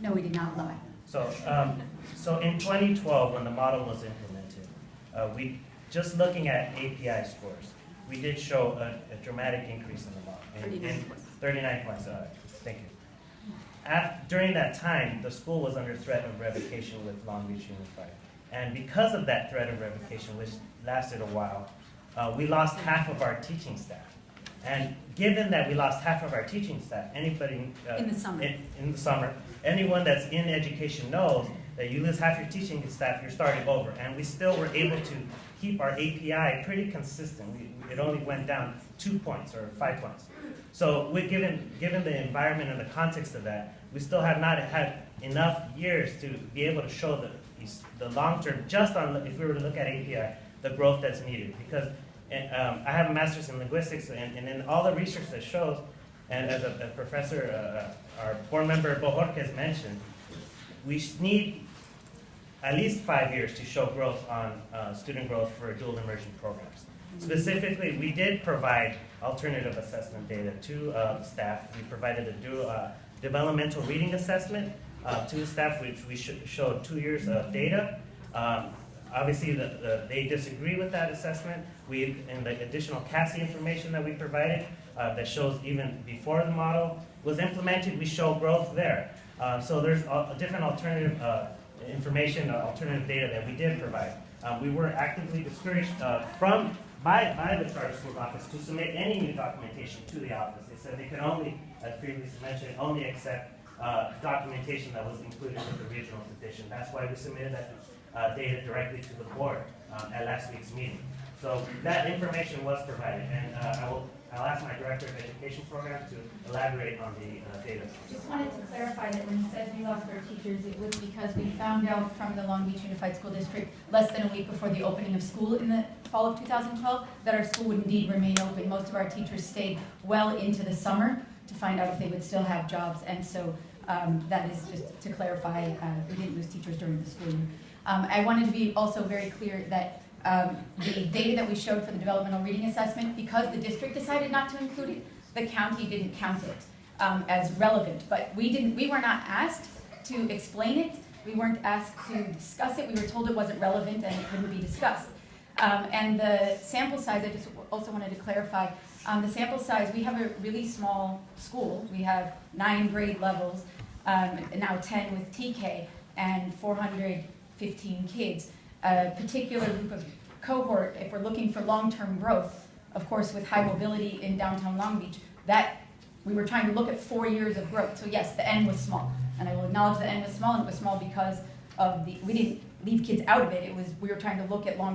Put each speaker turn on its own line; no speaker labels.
No, we did not lie.
So in 2012, when the model was implemented, we just looking at API scores, we did show a dramatic increase in the model.
39 points.
39 points, thank you. During that time, the school was under threat of revocation with Long Beach Unified. And because of that threat of revocation, which lasted a while, we lost half of our teaching staff. And given that we lost half of our teaching staff, anybody
in the summer,
anyone that's in education knows that you lose half your teaching staff, you're starting over. And we still were able to keep our API pretty consistent. It only went down 2 points or 5 points. So given the environment and the context of that, we still have not had enough years to be able to show the long term, just on, if we were to look at API, the growth that's needed. Because I have a master's in linguistics, and in all the research that shows, and as a professor, our board member Bojorquez mentioned, we need at least 5 years to show growth on student growth for dual immersion programs. Specifically, we did provide alternative assessment data to staff. We provided a developmental reading assessment to the staff, which we showed 2 years of data. Obviously, they disagree with that assessment. In the additional CASI information that we provided that shows even before the model was implemented, we show growth there. So there's a different alternative information, alternative data that we did provide. We were actively discouraged by the charter school office to submit any new documentation to the office. They said they could only, as previously mentioned, only accept documentation that was included in the original petition. That's why we submitted that data directly to the board at last week's meeting. So that information was provided, and I'll ask my director of education program to elaborate on the data.
Just wanted to clarify that when he said we lost our teachers, it was because we found out from the Long Beach Unified School District less than a week before the opening of school in the fall of 2012 that our school would indeed remain open. Most of our teachers stayed well into the summer to find out if they would still have jobs, and so that is just to clarify, we didn't lose teachers during the school year. I wanted to be also very clear that the data that we showed for the developmental reading assessment, because the district decided not to include it, the county didn't count it as relevant. But we were not asked to explain it. We weren't asked to discuss it. We were told it wasn't relevant and it couldn't be discussed. And the sample size, I just also wanted to clarify, the sample size, we have a really small school. We have 9 grade levels, now 10 with TK, and 415 kids. A particular group of cohort, if we're looking for long-term growth, of course with high mobility in downtown Long Beach, that we were trying to look at 4 years of growth. So yes, the N was small, and I will acknowledge the N was small, and it was small because of we didn't leave kids out of it. We were trying to look at long